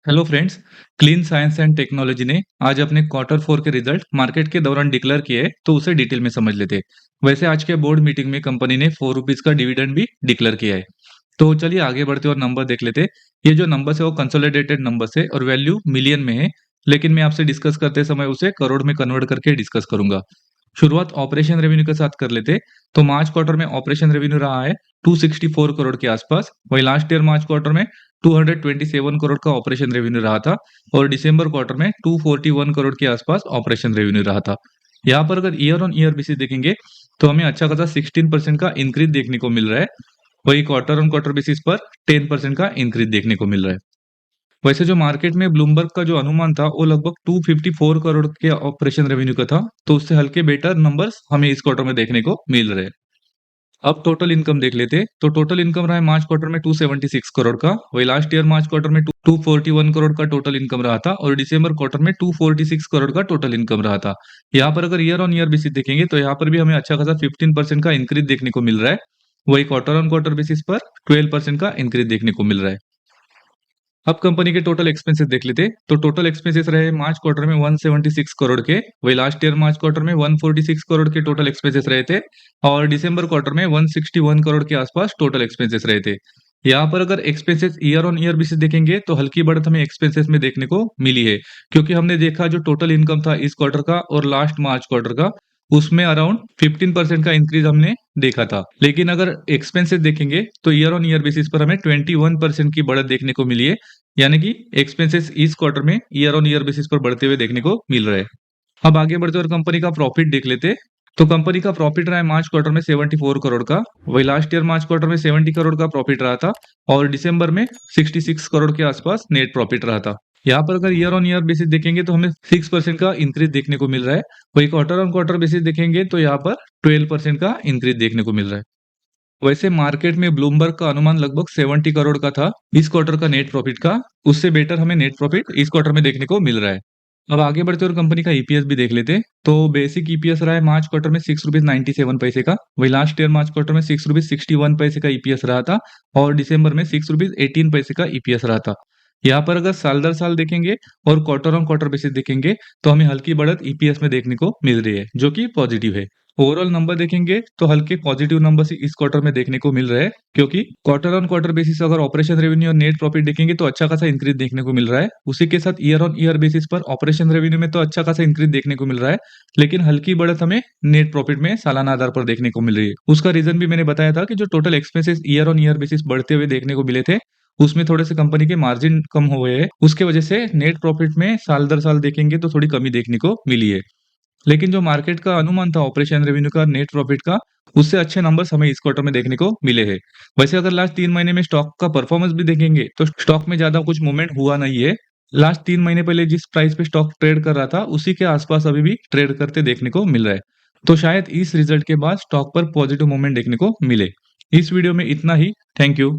Hello friends. Clean science and technology ने आज अपने क्वार्टर फोर के रिजल्ट मार्केट के दौरान डिक्लेयर किए हैं, तो उसे डिटेल में समझ लेते हैं। वैसे आज के बोर्ड मीटिंग में कंपनी ने 4 रुपीज का डिविडेंड भी डिक्लेयर किया है। तो चलिए आगे बढ़ते और नंबर देख लेते हैं। ये जो नंबर्स है वो कंसोलिडेटेड नंबर्स है और वैल्यू मिलियन में है, लेकिन मैं आपसे डिस्कस करते समय उसे करोड़ में कन्वर्ट करके डिस्कस करूंगा। शुरुआत ऑपरेशन रेवेन्यू के साथ कर लेते। तो मार्च क्वार्टर में ऑपरेशन रेवेन्यू रहा है 264 करोड़ के आसपास। वही लास्ट ईयर मार्च क्वार्टर में 227 करोड़ का ऑपरेशन रेवेन्यू रहा था और दिसंबर क्वार्टर में 241 करोड़ के आसपास ऑपरेशन रेवेन्यू रहा था। यहाँ पर अगर ईयर ऑन ईयर बेसिस देखेंगे तो हमें अच्छा खासा 16% का इंक्रीज देखने को मिल रहा है। वही क्वार्टर ऑन क्वार्टर बेसिस पर 10% का इंक्रीज देखने को मिल रहा है। वैसे जो मार्केट में ब्लूमबर्ग का जो अनुमान था वो लगभग 254 करोड़ के ऑपरेशन रेवेन्यू का था, तो उससे हल्के बेटर नंबर्स हमें इस क्वार्टर में देखने को मिल रहे हैं। अब टोटल इनकम देख लेते हैं। तो टोटल इनकम रहा है मार्च क्वार्टर में 276 करोड़ का। वही लास्ट ईयर मार्च क्वार्टर में 241 करोड़ का टोटल इनकम रहा था और दिसंबर क्वार्टर में 246 करोड़ का टोटल इनकम रहा था। यहाँ पर अगर ईयर ऑन ईयर बेसिस देखेंगे तो यहाँ पर भी हमें अच्छा खासा 15% का इंक्रीज देखने को मिल रहा है। वही क्वार्टर ऑन क्वार्टर बेसिस पर 12% का इंक्रीज देखने को मिल रहा है। अब कंपनी के टोटल एक्सपेंसेस देख लेते। तो टोटल एक्सपेंसेस रहे मार्च क्वार्टर में 176 करोड़ के। वही लास्ट ईयर मार्च क्वार्टर में 146 करोड़ के टोटल एक्सपेंसेस रहे थे और दिसंबर क्वार्टर में 161 करोड़ के आसपास टोटल एक्सपेंसेस रहे थे। यहाँ पर अगर expenses year on year basis देखेंगे तो हल्की बढ़त हमें एक्सपेंसेस में देखने को मिली है, क्योंकि हमने देखा जो टोटल इनकम था इस क्वार्टर का और लास्ट मार्च क्वार्टर का, उसमें अराउंड 15% का इंक्रीज हमने देखा था। लेकिन अगर एक्सपेंसेस देखेंगे तो ईयर ऑन ईयर बेसिस पर हमें 21% की बढ़त देखने को मिली है। यानी कि एक्सपेंसेस इस क्वार्टर में ईयर ऑन ईयर बेसिस पर बढ़ते हुए देखने को मिल रहे हैं। अब आगे बढ़ते और कंपनी का प्रॉफिट देख लेते। तो कंपनी का प्रॉफिट रहा है मार्च क्वार्टर में 74 करोड़ का। वही लास्ट ईयर मार्च क्वार्टर में 70 करोड़ का प्रॉफिट रहा था और दिसंबर में 66 करोड़ के आसपास नेट प्रॉफिट रहा था। यहाँ पर अगर ईयर ऑन ईयर बेसिस देखेंगे तो हमें 6% का इंक्रीज देखने को मिल रहा है। वही क्वार्टर ऑन क्वार्टर बेसिस देखेंगे तो यहाँ पर 12% का इंक्रीज देखने को मिल रहा है। वैसे मार्केट में ब्लूमबर्ग का अनुमान लगभग 70 करोड़ का था इस क्वार्टर का नेट प्रॉफिट का। उससे बेटर हमें नेट प्रॉफिट इस क्वार्टर में देखने को मिल रहा है। अब आगे बढ़ते और कंपनी का ईपीएस भी देख लेते। तो बेसिक ईपीएस रहा है मार्च क्वार्टर में 6 रुपीज 97 पैसे का। वही लास्ट ईयर मार्च क्वार्टर में 6 रुपीज 61 पैसे का ईपीएस रहा था और दिसंबर में 6 रुपीज 18 पैसे का ईपीएस रहा था। यहाँ पर अगर साल दर साल देखेंगे और क्वार्टर ऑन क्वार्टर बेसिस देखेंगे तो हमें हल्की बढ़त ईपीएस में देखने को मिल रही है, जो कि पॉजिटिव है। ओवरऑल नंबर देखेंगे तो हल्के पॉजिटिव नंबर इस क्वार्टर में देखने को मिल रहे हैं, क्योंकि क्वार्टर ऑन क्वार्टर बेसिस अगर ऑपरेशन रेवेन्यू और नेट प्रॉफिट देखेंगे तो अच्छा खासा इंक्रीज देखने को मिल रहा है। उसी के साथ ईयर ऑन ईयर बेसिस पर ऑपरेशन रेवेन्यू में तो अच्छा खासा इंक्रीज देखने को मिल रहा है, लेकिन हल्की बढ़त हमें नेट प्रॉफिट में सालाना आधार पर देखने को मिल रही है। उसका रीजन भी मैंने बताया था कि जो total expenses year on year basis बढ़ते हुए देखने को मिले थे, उसमें थोड़े से कंपनी के मार्जिन कम हुए हैं। उसके वजह से नेट प्रॉफिट में साल दर साल देखेंगे तो थोड़ी कमी देखने को मिली है। लेकिन जो मार्केट का अनुमान था ऑपरेशन रेवेन्यू का, नेट प्रॉफिट का, उससे अच्छे नंबर्स हमें इस क्वार्टर में देखने को मिले हैं। वैसे अगर लास्ट 3 महीने में स्टॉक का परफॉर्मेंस भी देखेंगे तो स्टॉक में ज़्यादा कुछ मूवमेंट हुआ नहीं है। लास्ट 3 महीने पहले जिस प्राइस पे स्टॉक ट्रेड कर रहा था, उसी के आसपास अभी भी ट्रेड करते देखने को मिल रहा है। तो शायद इस रिजल्ट के बाद स्टॉक पर पॉजिटिव मूवमेंट देखने को मिले। इस वीडियो में इतना ही। Thank you.